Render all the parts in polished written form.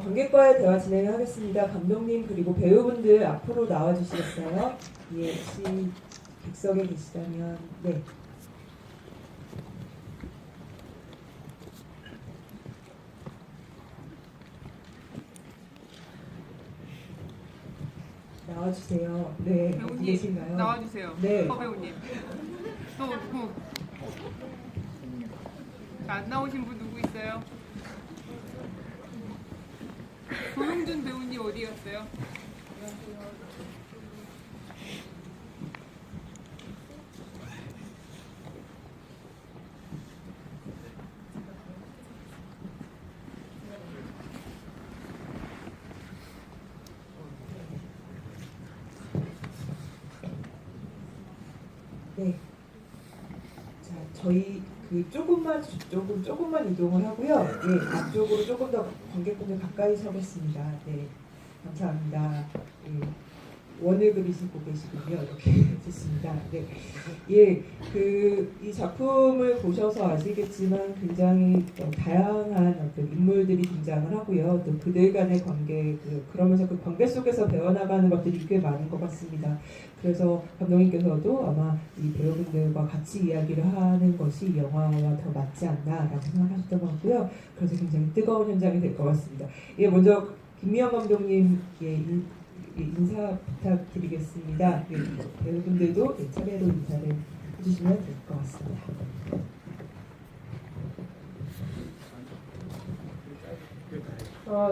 관객과의 대화 진행하겠습니다. 감독님 그리고 배우분들 앞으로 나와주시겠어요? 예, 혹시 객석에 계시다면 네. 나와주세요. 네, 어디 배우님 계신가요? 나와주세요. 네. 배우님. 안 나오신 분 누구 있어요? 조용준 배우님 어디 갔어요? 네. 자, 저희 조금만 이동을 하고요. 예, 앞쪽으로 조금 더 관객분들 가까이 서겠습니다. 네, 감사합니다. 예, 원을 그리시고 계시군요. 이렇게 좋습니다. 네, 예, 이 작품을 보셔서 아시겠지만 굉장히 다양한 어떤 인물들이 등장을 하고요. 또 그들 간의 관계, 그러면서 그 관계 속에서 배워나가는 것들이 꽤 많은 것 같습니다. 그래서 감독님께서도 아마 이 배우분들과 같이 이야기를 하는 것이 이 영화와 더 맞지 않나라고 생각하셨던 것 같고요. 그래서 굉장히 뜨거운 현장이 될 것 같습니다. 예, 먼저 김미영 감독님 인사 부탁드리겠습니다. 예, 배우분들도 차례로 인사를 해주시면 될 것 같습니다.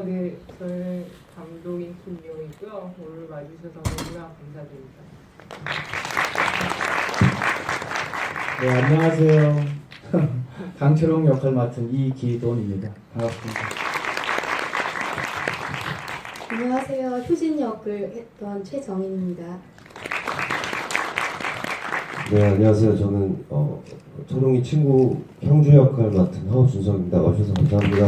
네, 저는 감독인 김미영이고요. 오늘 와주셔서 너무나 감사드립니다. 네, 안녕하세요. 강철홍 역할 맡은 이기돈입니다. 반갑습니다. 안녕하세요. 효진 역을 했던 최정인입니다. 네, 안녕하세요. 저는 철웅이 친구 형주 역할 맡은 하우준석입니다. 와주셔서 감사합니다.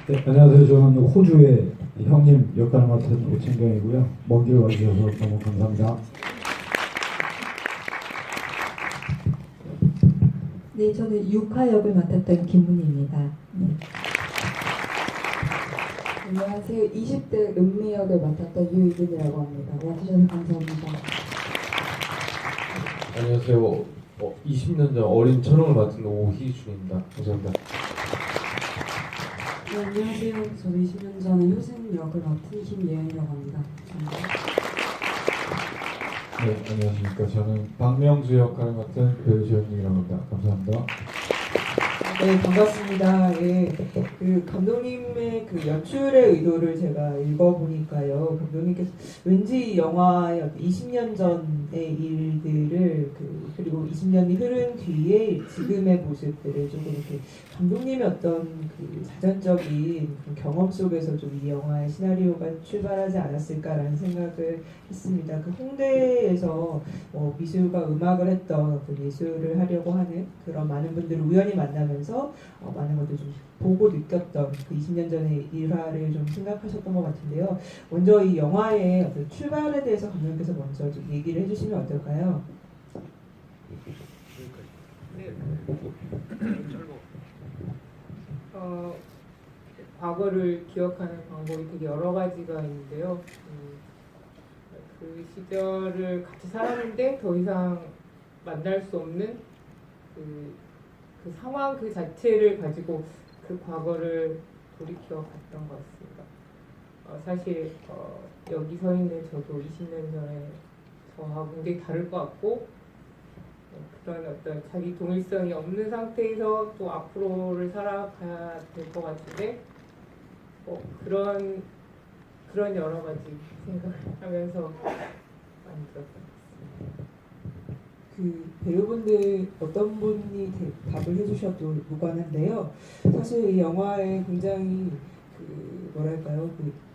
네, 안녕하세요. 저는 호주의 형님 역할을 맡은 오창경이고요. 먼 길 와주셔서 너무 감사합니다. 네, 저는 육화 역을 맡았던 김문희입니다. 네. 안녕하세요. 20대 은미 역을 맡았던 유이든이라고 합니다. 와주셔서 감사합니다. 안녕하세요. 20년 전 어린 철웅을 맡은 오희준입니다. 감사합니다. 네, 안녕하세요. 저는 20년 전에 효진 역을 맡은 김예은이라고 합니다. 네, 안녕하십니까. 저는 박명수 역할을 맡은 배우 조현님이라고 합니다. 감사합니다. 네, 반갑습니다. 예, 감독님의 연출의 의도를 제가 읽어보니까요. 감독님께서 왠지 영화의 20년 전의 일들을 그리고 20년이 흐른 뒤에 지금의 모습들을 조금 이렇게 감독님의 어떤 자전적인 경험 속에서 좀 이 영화의 시나리오가 출발하지 않았을까라는 생각을 했습니다. 홍대에서 미술과 음악을 했던 어떤 예술을 하려고 하는 그런 많은 분들을 우연히 만나면서 많은 것들 좀 보고 느꼈던 그 20년 전의 일화를 좀 생각하셨던 것 같은데요. 먼저 이 영화의 어떤 출발에 대해서 감독님께서 먼저 좀 얘기를 해주시면 어떨까요? 네. 과거를 기억하는 방법이 되게 여러 가지가 있는데요. 그 시절을 같이 살았는데 더 이상 만날 수 없는 그 상황 그 자체를 가지고 그 과거를 돌이켜 봤던 것 같습니다. 사실 여기 서 있는 저도 20년 전에 저하고 굉장히 다를 것 같고 그런 어떤 자기 동일성이 없는 상태에서 또 앞으로를 살아가야 될 것 같은데 그런 여러 가지 생각을 하면서 만들었던 것 같습니다. 배우분들 어떤 분이 답을 해주셔도 무관한데요. 사실 이 영화에 굉장히 뭐랄까요,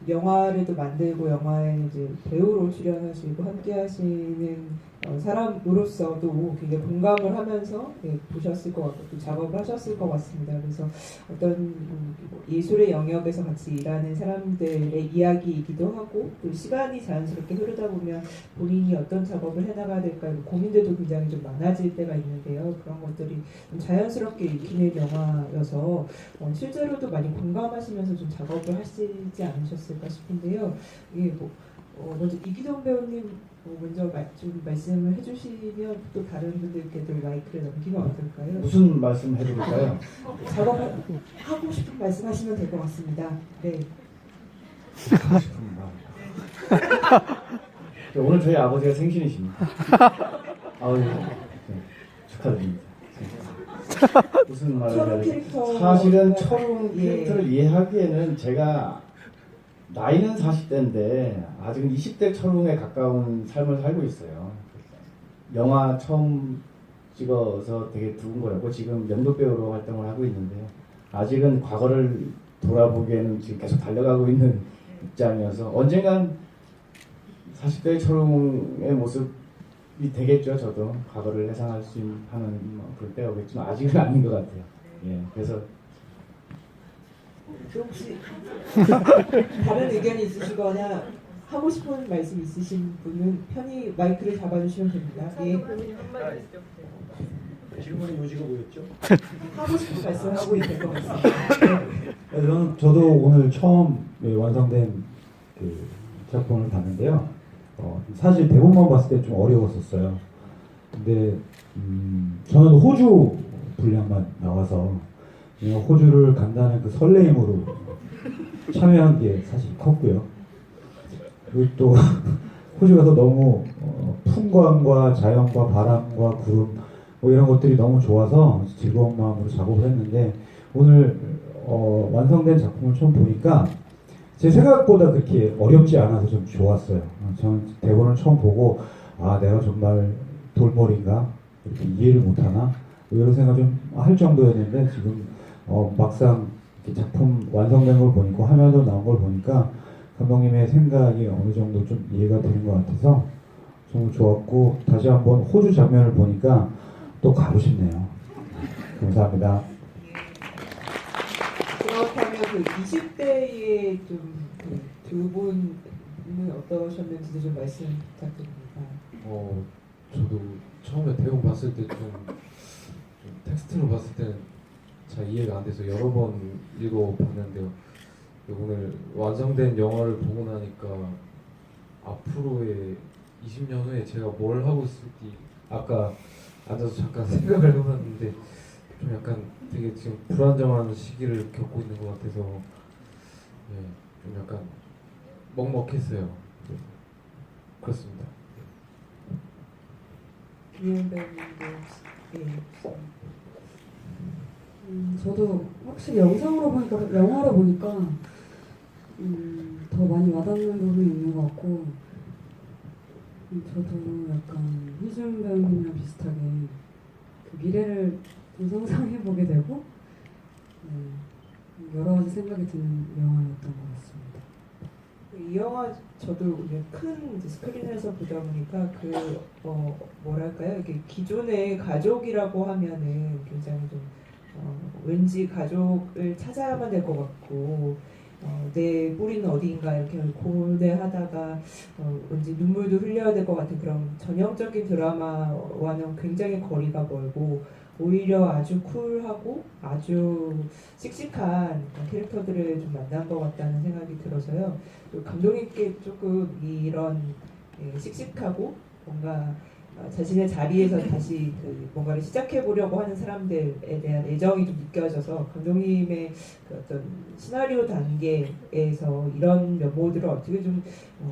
영화를 또 만들고 영화에 이제 배우로 출연하시고 함께하시는 사람으로서도 굉장히 공감을 하면서 보셨을 것 같고 또 작업을 하셨을 것 같습니다. 그래서 어떤 예술의 영역에서 같이 일하는 사람들의 이야기이기도 하고 또 시간이 자연스럽게 흐르다 보면 본인이 어떤 작업을 해나가야 될까 고민들도 굉장히 좀 많아질 때가 있는데요. 그런 것들이 좀 자연스럽게 읽히는 영화여서 실제로도 많이 공감하시면서 좀 작업을 하시지 않으셨을까 싶은데요. 이게 먼저 이기동 배우님 먼저 좀 말씀을 해주시면 또 다른 분들께도 마이크를 넘기면 어떨까요? 무슨 말씀 해드릴까요? 작업하고 싶은 말씀하시면 될 것 같습니다. 네. 오늘 저희 아버지가 생신이십니다. 아유, 축하드립니다. 무슨 말을 해야 철웅 되지? 캐릭터 사실은 철웅 예. 캐릭터를 이해하기에는 제가 나이는 40대인데 아직은 20대 철웅에 가까운 삶을 살고 있어요. 영화 처음 찍어서 되게 두근 거였고 지금 연극배우로 활동을 하고 있는데요. 아직은 과거를 돌아보기에는 지금 계속 달려가고 있는 입장이어서 언젠간 40대의 철웅의 모습이 되겠죠. 저도 과거를 회상할 수 하는 그럴 때가 오겠지만 아직은 아닌 것 같아요. 예, 그래서 혹시 다른 의견이 있으시거나 하고 싶은 말씀 있으신 분은 편히 마이크를 잡아주시면 됩니다. 예. 질문의 요지가 뭐였죠? 하고 싶은 말씀 하시면 될 것 같습니다. 저도 오늘 처음 완성된 그 작품을 봤는데요. 사실 대본만 봤을 때 좀 어려웠었어요. 근데 저는 호주 분량만 나와서 호주를 간다는 그 설레임으로 참여한 게 사실 컸고요. 그리고 또 호주 가서 너무 풍광과 자연과 바람과 구름 이런 것들이 너무 좋아서 즐거운 마음으로 작업을 했는데 오늘 완성된 작품을 처음 보니까 제 생각보다 그렇게 어렵지 않아서 좀 좋았어요. 저는 대본을 처음 보고 내가 정말 돌머리인가 이렇게 이해를 못하나 이런 생각 좀 할 정도였는데 지금 막상 작품 완성된 걸 보니까 화면으로 나온 걸 보니까 감독님의 생각이 어느 정도 좀 이해가 되는 것 같아서 정말 좋았고 다시 한번 호주 장면을 보니까 또 가고 싶네요. 감사합니다. 그렇다면 그 20대의 좀 두 분은 어떠셨는지도 좀 말씀 부탁드립니다. 저도 처음에 대본 봤을 때 좀 텍스트로 봤을 때는 잘 이해가 안 돼서 여러 번 읽어봤는데요. 오늘 완성된 영화를 보고 나니까 앞으로의 20년 후에 제가 뭘 하고 있을지 아까 앉아서 잠깐 생각을 해봤는데 좀 약간 되게 지금 불안정한 시기를 겪고 있는 것 같아서 좀 약간 먹먹했어요. 그렇습니다. 이현 배우님도 저도 확실히 영상으로 보니까 영화로 보니까 더 많이 와닿는 부분이 있는 것 같고 저도 약간 희준 배우님이랑 비슷하게 그 미래를 좀 상상해 보게 되고 여러 가지 생각이 드는 영화였던 것 같습니다. 이 영화 저도 이제 큰 스크린에서 보다 보니까 뭐랄까요? 이게 기존의 가족이라고 하면은 굉장히 좀 왠지 가족을 찾아야만 될 것 같고 내 뿌리는 어디인가 이렇게 고대하다가 왠지 눈물도 흘려야 될 것 같은 그런 전형적인 드라마와는 굉장히 거리가 멀고 오히려 아주 쿨하고 아주 씩씩한 캐릭터들을 좀 만난 것 같다는 생각이 들어서요. 감독님께 조금 이런 씩씩하고 뭔가 자신의 자리에서 다시 뭔가를 시작해 보려고 하는 사람들에 대한 애정이 좀 느껴져서 감독님의 그 어떤 시나리오 단계에서 이런 면모들을 어떻게 좀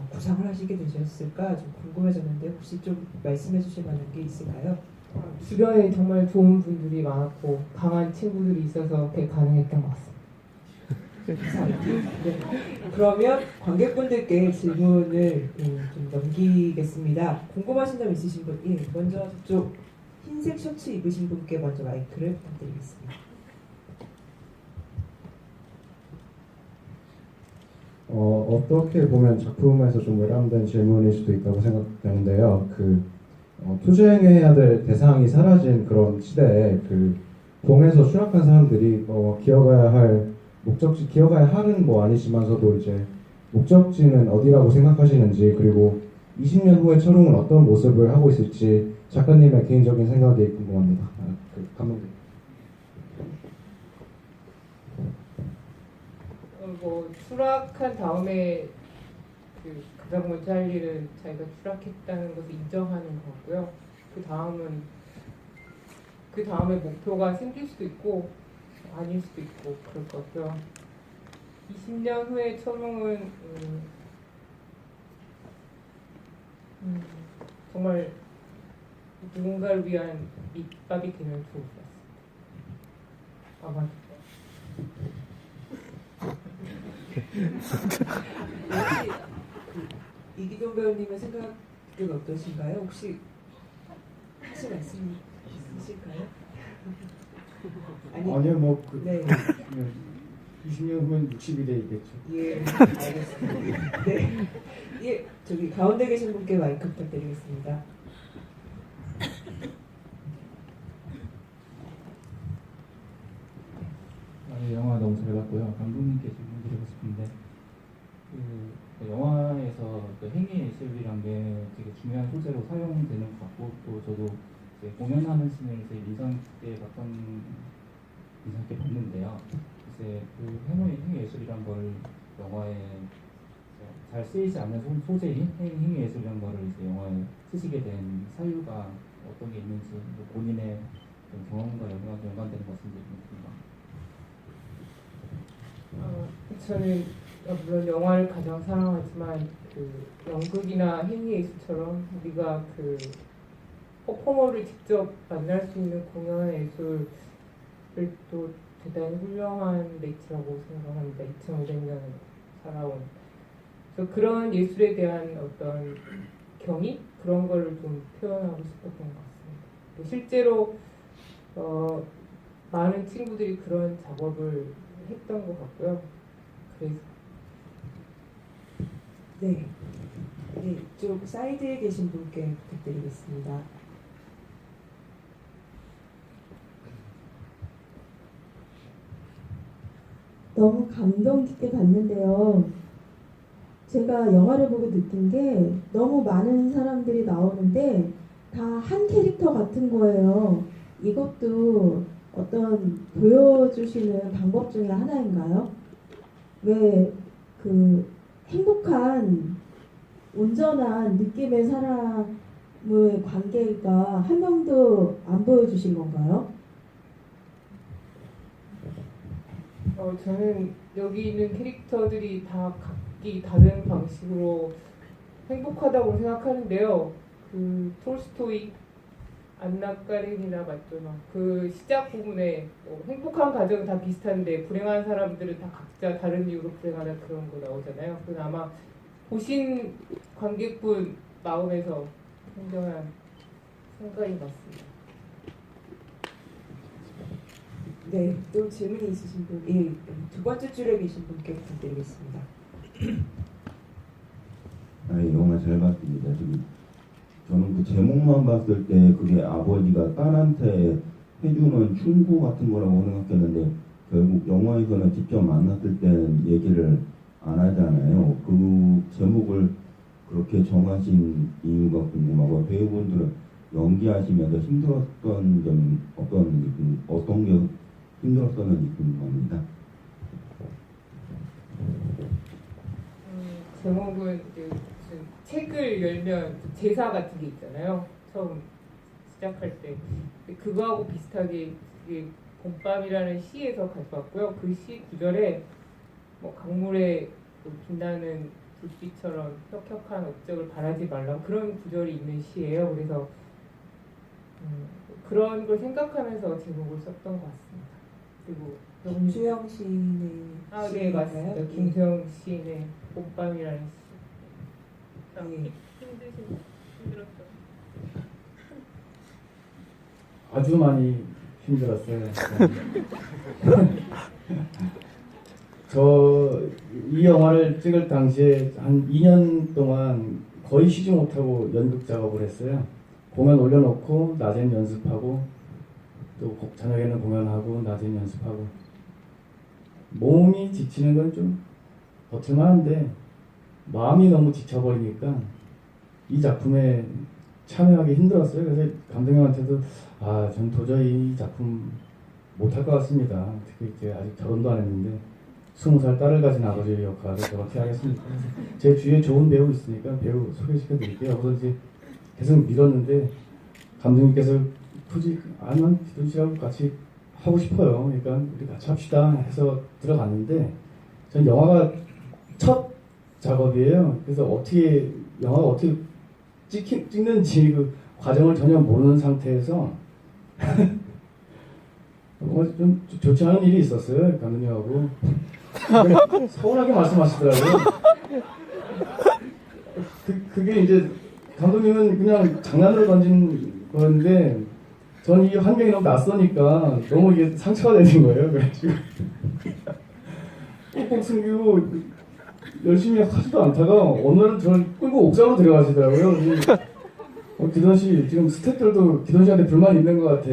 구상을 하시게 되셨을까 좀 궁금해졌는데 혹시 좀 말씀해 주실 만한 게 있을까요? 주변에 정말 좋은 분들이 많았고 강한 친구들이 있어서 그게 가능했던 것 같습니다. 네. 그러면 관객분들께 질문을 좀 넘기겠습니다. 궁금하신 점 있으신 분? 먼저 저쪽 흰색 셔츠 입으신 분께 먼저 마이크를 부탁드리겠습니다. 어떻게 보면 작품에서 좀 외람된 질문일 수도 있다고 생각되는데요. 투쟁해야 될 대상이 사라진 그런 시대에 그 봉에서 추락한 사람들이 기어가야 할 목적지, 기어가야 할은 뭐 아니지만서도 이제 목적지는 어디라고 생각하시는지, 그리고 20년 후에 철옹은 어떤 모습을 하고 있을지 작가님의 개인적인 생각이 궁금합니다. 감독님. 뭐 추락한 다음에 그 가장 먼저 할 일은 자기가 추락했다는 것을 인정하는 거고요. 그 다음에 목표가 생길 수도 있고 아닐 수도 있고 그럴 거고요. 20년 후에 철옹은 정말 누군가를 위한 밑밥이 되면 좋을 것 같습니다. 아마 혹시 이기동 배우님의 생각은 어떠신가요? 혹시 하실 말씀 있으실까요? 아니요, 뭐 네. 20년 후면 60이 되겠죠. 예, 알겠습니다. 네. 예, 저기 가운데 계신 분께 마이크 부탁드리겠습니다. 영화 너무 잘 봤고요. 감독님께 질문 드리고 싶은데 그 영화에서 그 행위 예술이란 게 되게 중요한 소재로 사용되는 것 같고, 또 저도 이제 공연하는 씬을 되게 인상 깊게 봤는데요. 이제 그 행위 예술이란 걸 영화에 잘 쓰이지 않는 소재인 행위 예술이란 거를 이제 영화에 쓰시게 된 사유가 어떤 게 있는지, 뭐 본인의 경험과 연관되는 것인지 궁금합니다. 저는 물론 영화를 가장 사랑하지만 그 연극이나 행위 예술처럼 우리가 그 퍼포머를 직접 만날 수 있는 공연 예술을 또 대단히 훌륭한 매체라고 생각합니다. 2500년 살아온. 그래서 그런 예술에 대한 어떤 경이 그런 거를 좀 표현하고 싶었던 것 같습니다. 실제로 많은 친구들이 그런 작업을 했던 것 같고요. 그래서 네. 네, 이쪽 사이드에 계신 분께 부탁드리겠습니다. 너무 감동 깊게 봤는데요. 제가 영화를 보고 느낀 게 너무 많은 사람들이 나오는데 다 한 캐릭터 같은 거예요. 이것도 어떤 보여주시는 방법 중에 하나인가요? 왜 그 행복한 온전한 느낌의 사람의 관계가 한 명도 안 보여주신 건가요? 저는 여기 있는 캐릭터들이 다 각기 다른 방식으로 행복하다고 생각하는데요. 그 톨스토이, 안나 까레니나 맞잖아. 그 시작 부분에 행복한 가정은 다 비슷한데 불행한 사람들은 다 각자 다른 이유로 불행하다 그런 거 나오잖아요. 그건 아마 보신 관객분 마음에서 생겨난 생각인 것 같습니다. 네, 또 질문이 있으신 분, 예, 두 번째 줄에 계신 분께 부탁드리겠습니다. 영화 잘 봤습니다. 저는 그 제목만 봤을 때 그게 아버지가 딸한테 해주는 충고 같은 거라고 생각했는데, 결국 영화에서는 직접 만났을 때는 얘기를 안 하잖아요. 그 제목을 그렇게 정하신 이유가 궁금하고, 배우분들은 연기하시면서 힘들었던 점이 어떤 게 힘들었었는지 궁금합니다. 제목은 무슨 책을 열면 제사 같은 게 있잖아요. 처음 시작할 때. 그거하고 비슷하게 봄밤이라는 시에서 가져왔고요. 그 시 구절에 뭐 강물에 빛나는 불빛처럼 혁혁한 업적을 바라지 말라 그런 구절이 있는 시예요. 그래서 그런 걸 생각하면서 제목을 썼던 것 같습니다. 그리고 김수영 시인의 네 맞습니다. 김수영 시인의 봄밤이라는 시. 네. 힘들었죠. 아주 많이 힘들었어요. 이 영화를 찍을 당시에 한 2년 동안 거의 쉬지 못하고 연극 작업을 했어요. 공연 올려놓고 낮엔 연습하고 또 저녁에는 공연하고 낮엔 연습하고 몸이 지치는 건 좀 버틸만한데 마음이 너무 지쳐버리니까 이 작품에 참여하기 힘들었어요. 그래서 감독님한테도 전 도저히 이 작품 못할 것 같습니다. 특히 이제 아직 결혼도 안 했는데 20살 딸을 가진 아버지의 역할을 제가 어떻게 하겠습니까? 제 주위에 좋은 배우 있으니까 배우 소개시켜 드릴게요. 그래서 이제 계속 밀었는데 감독님께서 굳이 아니면 기돈 씨하고 같이 하고 싶어요. 그러니까 우리 같이 합시다 해서 들어갔는데 전 영화가 첫 작업이에요. 그래서 어떻게 영화가 어떻게 찍는지 그 과정을 전혀 모르는 상태에서 좀 좋지 않은 일이 있었어요. 감독님하고 서운하게 말씀하시더라고요. 그게 이제 감독님은 그냥 장난으로 던진 거였는데 저는 이 환경이 너무 낯서니까 너무 이게 상처가 되는 거예요. 그래가지고 꼭꼭 숨기고 열심히 하지도 않다가 어느 날은 저를 끌고 옥상으로 데려가시더라고요. 기돈 씨 지금 스태프들도 기돈 씨한테 불만이 있는 것 같아.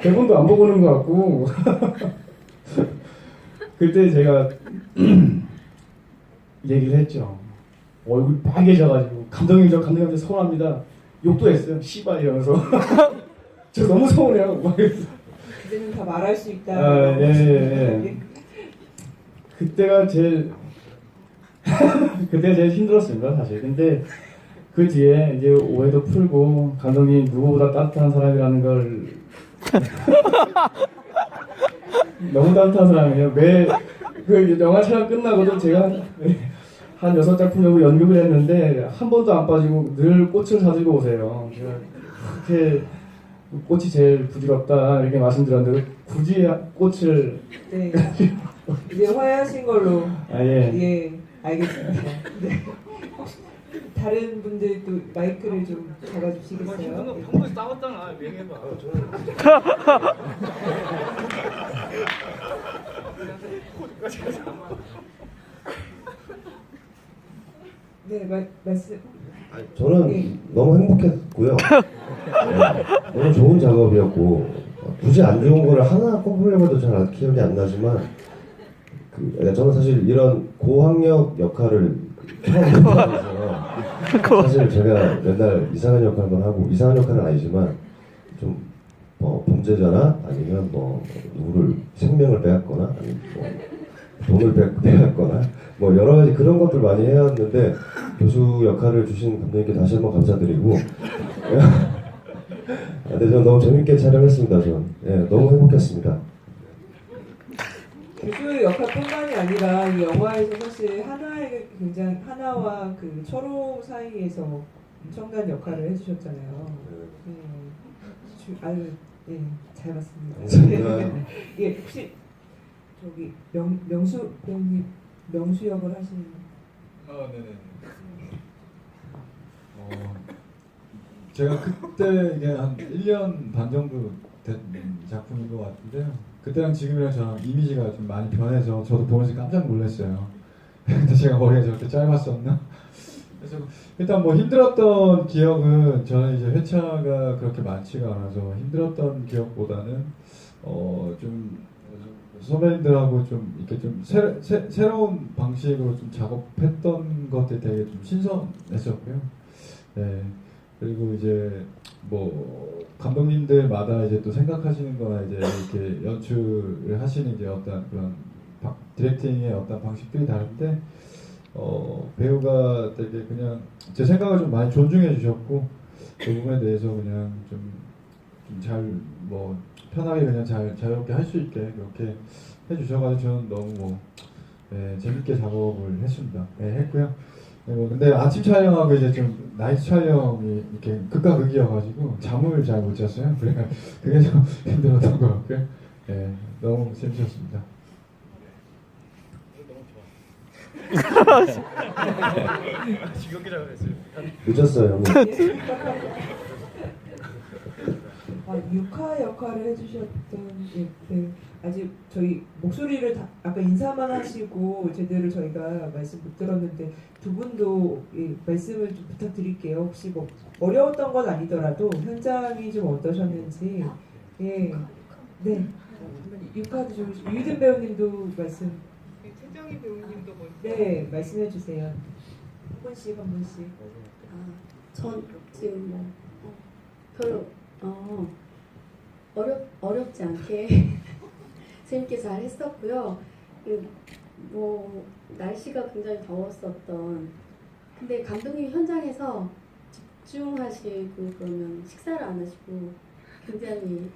대본도 안 보고 오는 것 같고. 그때 제가 얘기를 했죠. 얼굴이 빨개져가지고 감독님한테 서운합니다. 욕도 했어요. 씨발 이러면서. 저 너무 서운해요. 이제는 다 말할 수 있다. 예. 그때가 제일 힘들었습니다, 사실. 근데 그 뒤에 이제 오해도 풀고 감독님 누구보다 따뜻한 사람이라는 걸 너무 따뜻한 사람이에요. 매 그 영화 촬영 끝나고도 제가 한 6작품 정도 연극을 했는데 한 번도 안 빠지고 늘 꽃을 사들고 오세요. 제가 그렇게 꽃이 제일 부드럽다 이렇게 말씀드렸는데 굳이 꽃을 네. 이제 화해하신 걸로. 예, 알겠습니다. 네. 혹시 다른 분들도 마이크를 좀 잡아주시겠어요? 방금 싸웠잖아. 얘기해봐. 네, 말씀. 저는 너무 행복했고요. 너무 좋은 작업이었고 굳이 안 좋은 거를 하나 꼽으려고도 잘 기억이 안 나지만 저는 사실 이런 고학력 역할을 처음 해보면서 사실 제가 맨날 이상한 역할만 하고 이상한 역할은 아니지만 좀 범죄자나 아니면 누구를 생명을 빼앗거나 아니면 돈을 빼앗거나 여러 가지 그런 것들 많이 해왔는데 교수 역할을 주신 감독님께 다시 한번 감사드리고 근데 저는 너무 재밌게 촬영했습니다. 너무 행복했습니다. 교수 역할뿐만이 아니라 이 영화에서 사실 하나와 그 철호 사이에서 엄청난 역할을 해주셨잖아요. 아유, 잘 봤습니다. 예, 혹시 저기 명수 배우님 명수 역을 하시는? 네네. 제가 그때 이게 한 1년 반 정도 된 작품인 것 같은데요. 그때랑 지금이랑 저랑 이미지가 좀 많이 변해서 저도 보면서 깜짝 놀랐어요. 근데 제가 머리가 저렇게 짧았었나? 그래서 일단 힘들었던 기억은 저는 이제 회차가 그렇게 많지가 않아서 힘들었던 기억보다는 좀 선배님들하고 좀 이렇게 좀 새로운 방식으로 좀 작업했던 것들이 되게 좀 신선했었고요. 네. 그리고 이제 감독님들마다 이제 또 생각하시는 거나 이제 이렇게 연출을 하시는 이제 어떤 그런 디렉팅의 어떤 방식들이 다른데 배우가 되게 그냥 제 생각을 좀 많이 존중해 주셨고 그 부분에 대해서 그냥 좀 잘 편하게 그냥 자유롭게 할 수 있게 그렇게 해주셔가지고 저는 너무 재밌게 작업을 했습니다. 했고요. 근데 아침 촬영하고 이제 좀 나이트 촬영이 이렇게 극과 극이어가지고 잠을 잘 못 잤어요. 그러니까 그게 좀 힘들었던 것 같고요. 너무 재밌었습니다. 늦었어요. 육하 역할을 해주셨던 아직 저희 목소리를 아까 인사만 하시고 제대로 저희가 말씀 못 들었는데 두 분도 말씀을 좀 부탁드릴게요. 혹시 뭐 어려웠던 건 아니더라도 현장이 좀 어떠셨는지. 네. 육하도 좀 유진 배우님도 말씀. 최정희 배우님도 먼저. 네, 말씀해 주세요. 한 분씩. 전 지금 별로 어렵지 않게 재밌게 잘 했었고요. 뭐 날씨가 굉장히 더웠었던. 근데 감독님이 현장에서 집중하시고 그러면 식사를 안 하시고 굉장히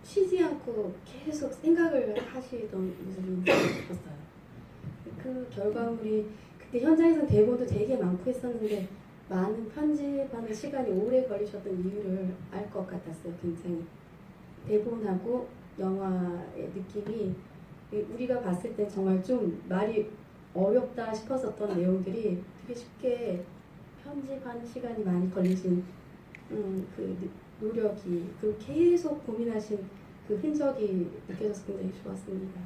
쉬지 않고 계속 생각을 하시던 모습이 있었어요. 그 결과물이 그때 현장에서 대본도 되게 많고 했었는데 많은 편집하는 시간이 오래 걸리셨던 이유를 알 것 같았어요. 굉장히 대본하고 영화의 느낌이 우리가 봤을 때 정말 좀 말이 어렵다 싶었었던 내용들이 되게 쉽게 편집하는 시간이 많이 걸리신 그 노력이 그리고 계속 고민하신 그 흔적이 느껴져서 굉장히 좋았습니다.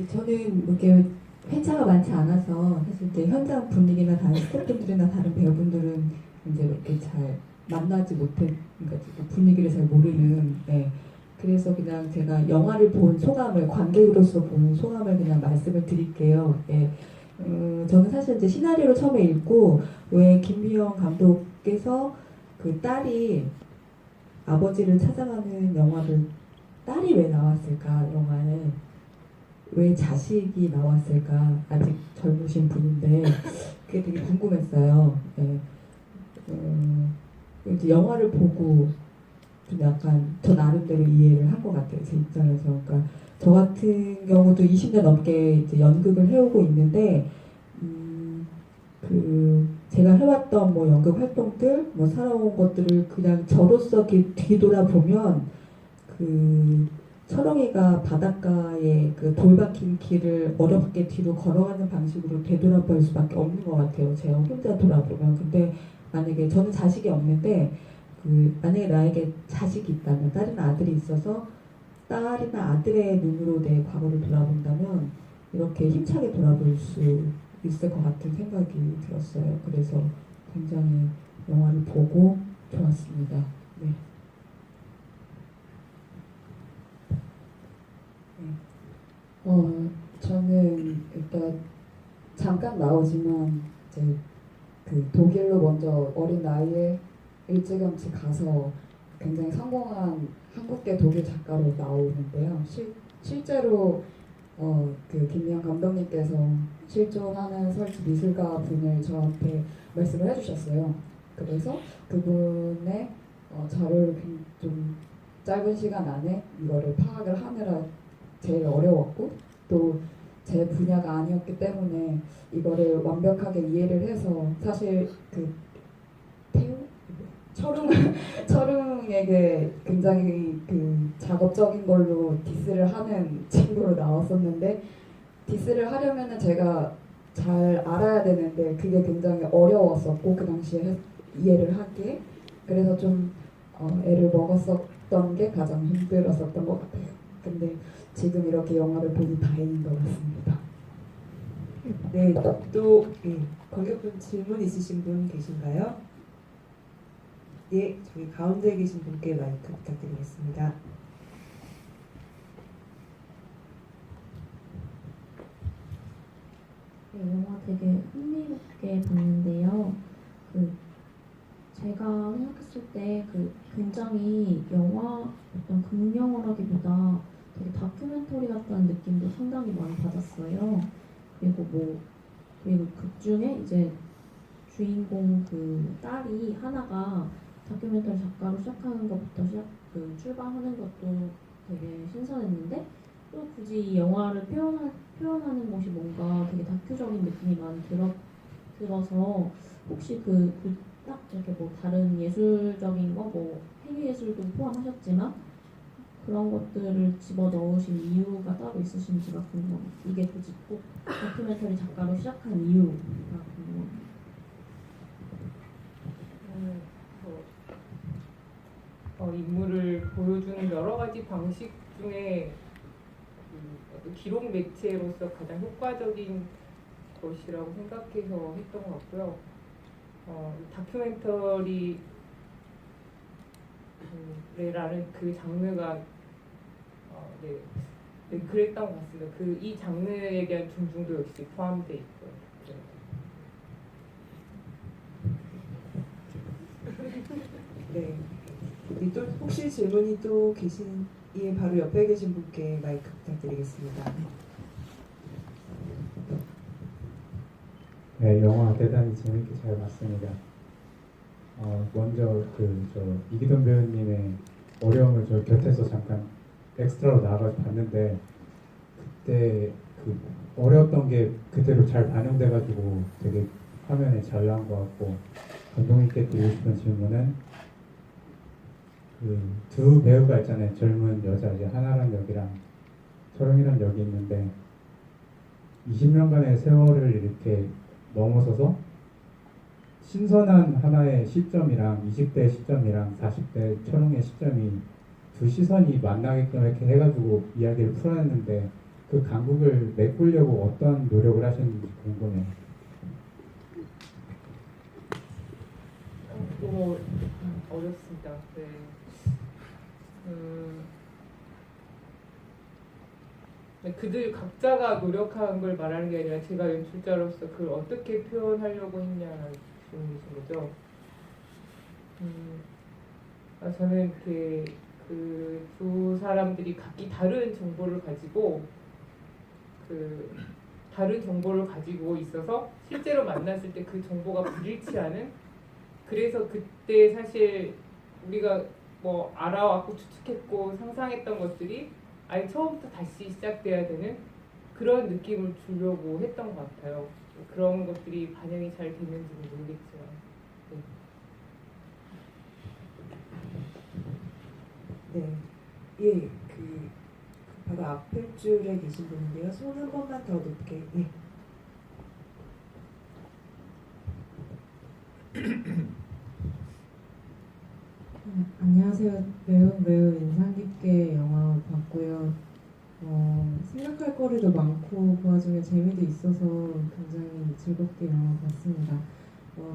저는 이렇게 회차가 많지 않아서 사실 이제 현장 분위기나 다른 스태프분들이나 다른 배우분들은 이제 이렇게 잘 만나지 못해가지고 분위기를 잘 모르는. 그래서 그냥 제가 영화를 본 소감을 관객으로서 본 소감을 그냥 말씀을 드릴게요. 저는 사실 이제 시나리오를 처음에 읽고 왜 김미영 감독께서 그 딸이 아버지를 찾아가는 영화를 딸이 왜 나왔을까 영화에 왜 자식이 나왔을까 아직 젊으신 분인데 그게 되게 궁금했어요. 이제 영화를 보고 좀 약간 저 나름대로 이해를 한 것 같아요. 제 입장에서. 그러니까 저 같은 경우도 20년 넘게 이제 연극을 해오고 있는데 제가 해왔던 뭐 연극 활동들, 뭐 살아온 것들을 그냥 저로서 뒤돌아보면 철옹이가 바닷가에 그 돌박힌 길을 어렵게 뒤로 걸어가는 방식으로 되돌아볼 수밖에 없는 것 같아요. 제가 혼자 돌아보면. 근데 만약에 저는 자식이 없는데 만약에 나에게 자식이 있다면 딸이나 아들이 있어서 딸이나 아들의 눈으로 내 과거를 돌아본다면 이렇게 힘차게 돌아볼 수 있을 것 같은 생각이 들었어요. 그래서 굉장히 영화를 보고 좋았습니다. 네. 저는 일단 잠깐 나오지만 이제 그 독일로 먼저 어린 나이에 일찌감치 가서 굉장히 성공한 한국계 독일 작가로 나오는데요. 실제로 그 김미영 감독님께서 실존하는 설치 미술가 분을 저한테 말씀을 해주셨어요. 그래서 그분의 자료를 좀 짧은 시간 안에 이거를 파악을 하느라 제일 어려웠고 또 제 분야가 아니었기 때문에 이거를 완벽하게 이해를 해서 사실 그 철웅에게 굉장히 그 작업적인 걸로 디스를 하는 친구로 나왔었는데 디스를 하려면은 제가 잘 알아야 되는데 그게 굉장히 어려웠었고 그 당시에 이해를 하기에 그래서 좀 애를 먹었었던 게 가장 힘들었었던 것 같아요. 근데 지금 이렇게 영화를 보니 다행인 것 같습니다. 네, 또 관객분 질문 있으신 분 계신가요? 예, 저희 가운데 계신 분께 마이크 부탁드리겠습니다. 영화 되게 흥미롭게 봤는데요. 제가 생각했을 때 굉장히 영화 어떤 극영화라기보다 되게 다큐멘터리 같다는 느낌도 상당히 많이 받았어요. 그리고 극 중에 이제 주인공 딸이 하나가 다큐멘터리 작가로 시작하는 것부터 출발하는 것도 되게 신선했는데 또 굳이 이 영화를 표현하는 것이 뭔가 되게 다큐적인 느낌이 많이 들어서 혹시 딱 이렇게 뭐 다른 예술적인 거, 뭐 행위예술도 포함하셨지만 그런 것들을 집어 넣으신 이유가 따로 있으신지가 궁금합니다. 이게 굳이 꼭 다큐멘터리 작가로 시작한 이유가 궁금합니다. 인물을 보여주는 여러 가지 방식 중에 어떤 기록 매체로서 가장 효과적인 것이라고 생각해서 했던 것 같고요. 다큐멘터리라는 그 장르가 그랬던 것 같습니다. 이 장르에 대한 존중도 역시 포함되어 있고요. 네. 또 혹시 질문이 또 계신 바로 옆에 계신 분께 마이크 부탁드리겠습니다. 네, 영화 대단히 재밌게 잘 봤습니다. 먼저 이기돈 배우님의 어려움을 저 곁에서 잠깐 엑스트라로 나가서 봤는데 그때 그 어려웠던 게 그대로 잘 반영돼가지고 되게 화면에 잘 나온 것 같고 감독 있게 드리고 싶은 질문은 그 두 배우가 있잖아요. 젊은 여자 이제 하나란 역이랑 철웅이란 역이 있는데 20년간의 세월을 이렇게 넘어서서 신선한 하나의 시점이랑 20대 시점이랑 40대 철웅의 시점이 두 시선이 만나게끔 이렇게 해가지고 이야기를 풀어냈는데 그 간극을 메꾸려고 어떤 노력을 하셨는지 궁금해요. 너무 어렵습니다. 네. 그들 각자가 노력한 걸 말하는 게 아니라 제가 연출자로서 그걸 어떻게 표현하려고 했냐는 질문이신 거죠. 저는 그 두 사람들이 각기 다른 정보를 가지고 다른 정보를 가지고 있어서 실제로 만났을 때 그 정보가 불일치 않은, 그래서 그때 사실 우리가 뭐 알아왔고 추측했고 상상했던 것들이 아예 처음부터 다시 시작돼야 되는 그런 느낌을 주려고 했던 것 같아요. 그런 것들이 반영이 잘 됐는지는 모르겠지만. 네. 예, 바로 앞에 줄에 계신 분인데요. 손 한 번만 더 높게. 예. 안녕하세요. 매우 인상 깊게 영화 봤고요. 생각할 거리도 많고 그 와중에 재미도 있어서 굉장히 즐겁게 영화 봤습니다.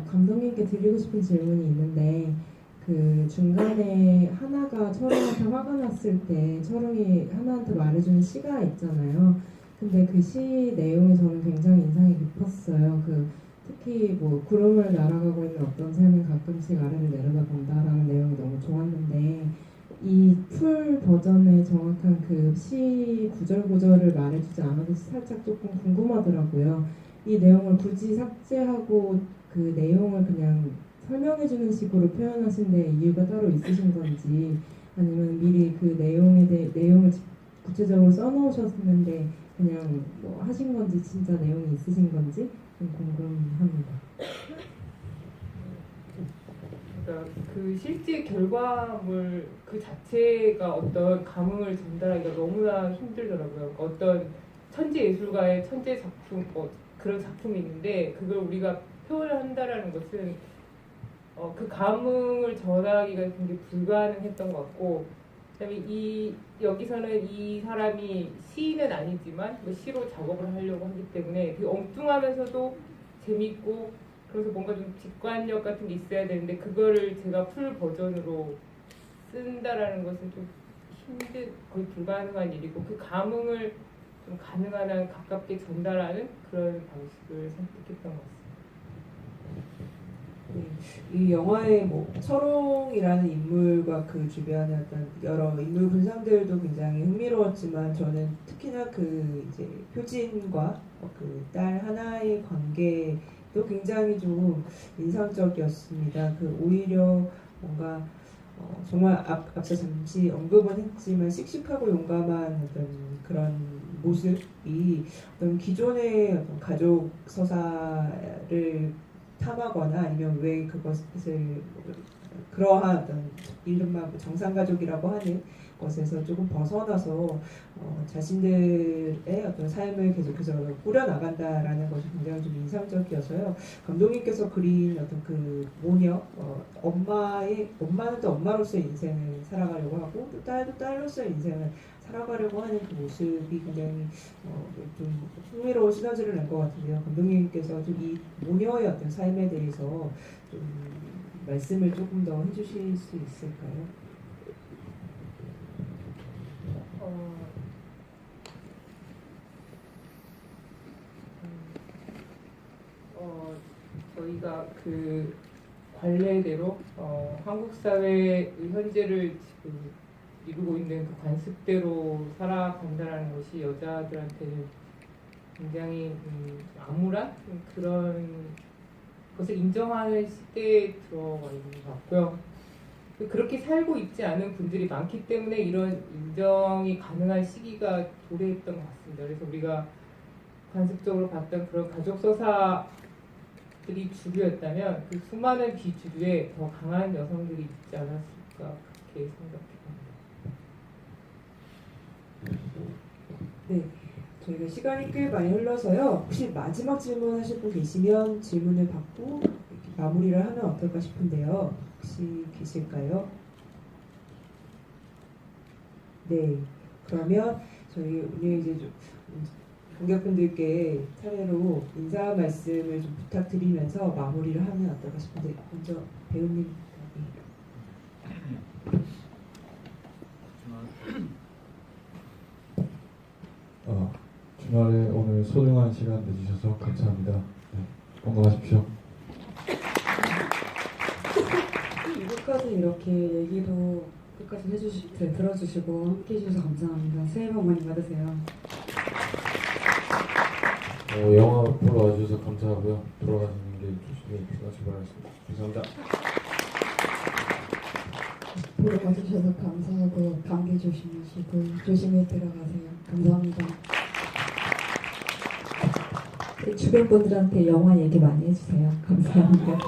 감독님께 드리고 싶은 질문이 있는데 그 중간에 하나가 철웅한테 화가 났을 때 철웅이 하나한테 말해주는 시가 있잖아요. 근데 그 시 내용이 저는 굉장히 인상이 깊었어요. 특히 뭐 구름을 날아가고 있는 어떤 새는 가끔씩 아래를 내려다본다라는 내용이 너무 좋았는데 이 풀 버전의 정확한 그 시 구절구절을 말해주지 않아도 살짝 조금 궁금하더라고요. 이 내용을 굳이 삭제하고 그 내용을 그냥 설명해주는 식으로 표현하신 데 이유가 따로 있으신 건지, 아니면 미리 그 내용을 구체적으로 써놓으셨는데 그냥 뭐 하신 건지, 진짜 내용이 있으신 건지 좀 궁금합니다. 그러니까 그 실제 결과물 그 자체가 어떤 감흥을 전달하기가 너무나 힘들더라고요. 어떤 천재 예술가의 천재 작품, 그런 작품이 있는데 그걸 우리가 표현을 한다라는 것은 그 감흥을 전하기가 굉장히 불가능했던 것 같고, 그다음에 여기서는 이 사람이 시인은 아니지만 시로 작업을 하려고 하기 때문에 되게 엉뚱하면서도 재밌고, 그래서 뭔가 좀 직관력 같은 게 있어야 되는데 그거를 제가 풀 버전으로 쓴다라는 것은 좀 거의 불가능한 일이고, 그 감흥을 좀 가능한 한 가깝게 전달하는 그런 방식을 선택했던 것 같습니다. 이 영화의 철웅이라는 인물과 그 주변의 어떤 여러 인물 분상들도 굉장히 흥미로웠지만, 저는 특히나 이제 효진과 그 딸 하나의 관계도 굉장히 좀 인상적이었습니다. 오히려 뭔가 정말 앞서 잠시 언급은 했지만 씩씩하고 용감한 어떤 그런 모습이 어떤 기존의 어떤 가족 서사를 탐하거나 아니면 왜 그것을 그러한 어떤 이른바 뭐 정상가족이라고 하는 것에서 조금 벗어나서 자신들의 어떤 삶을 계속해서 꾸려나간다라는 것이 굉장히 좀 인상적이어서요. 감독님께서 그린 어떤 그 모녀, 엄마는 또 엄마로서의 인생을 살아가려고 하고 또 딸도 딸로서의 인생을 살아가려고 하는 그 모습이 굉장히 좀 흥미로운 시너지를 낸 것 같은데요. 감독님께서 좀 이 모녀의 어떤 삶에 대해서 좀 말씀을 조금 더 해주실 수 있을까요? 저희가 그 관례대로 한국 사회의 현재를 지금 이루고 있는 그 관습대로 살아간다는 것이 여자들한테는 굉장히 암울한 그런 것을 인정하는 시대에 들어와 있는 것 같고요. 그렇게 살고 있지 않은 분들이 많기 때문에 이런 인정이 가능한 시기가 도래했던 것 같습니다. 그래서 우리가 관습적으로 봤던 그런 가족 서사들이 주류였다면 그 수많은 비주류에 더 강한 여성들이 있지 않았을까 그렇게 생각해봅니다. 네, 저희가 시간이 꽤 많이 흘러서요. 혹시 마지막 질문 하실 분 계시면 질문을 받고 마무리를 하면 어떨까 싶은데요. 혹시 계실까요? 네, 그러면 저희 오늘 이제 좀 관객분들께 차례로 인사 말씀을 좀 부탁드리면서 마무리를 하면 어떨까 싶은데 먼저 배우님. 주말에 오늘 소중한 시간 내주셔서 감사합니다. 네, 건강하십시오. 끝까지 이렇게 얘기도 끝까지 들어주시고 함께 해주셔서 감사합니다. 새해 복 많이 받으세요. 영화 보러 와주셔서 감사하고요. 돌아가시는 길 조심히 들어가시기 바라겠습니다. 감사합니다. 보러 와주셔서 감사하고 감기 조심하시고 조심히 들어가세요. 감사합니다. 주변 분들한테 영화 얘기 많이 해주세요. 감사합니다.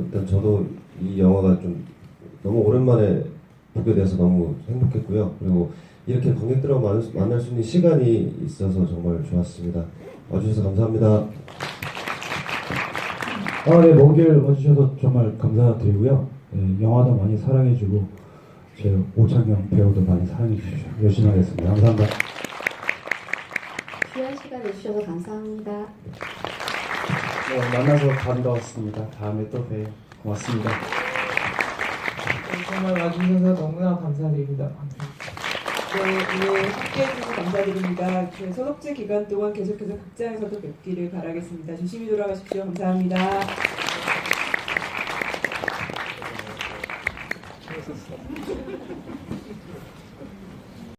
일단 저도 이 영화가 좀 너무 오랜만에 보게 돼서 너무 행복했고요. 그리고 이렇게 관객들하고 만날 수 있는 시간이 있어서 정말 좋았습니다. 와주셔서 감사합니다. 네, 먼 길 와주셔서 정말 감사드리고요. 네, 영화도 많이 사랑해주고 제 오창경 배우도 많이 사랑해주십시오. 열심히 하겠습니다. 감사합니다. 귀한 시간 내주셔서 감사합니다. 만나서 반가웠습니다. 다음에 또 봬요. 고맙습니다. 정말 와주셔서 너무나 감사드립니다. 네, 오늘 함께해 주셔서 감사드립니다. 소독제 기간 동안 계속해서 극장에서도 뵙기를 바라겠습니다. 조심히 돌아가십시오. 감사합니다.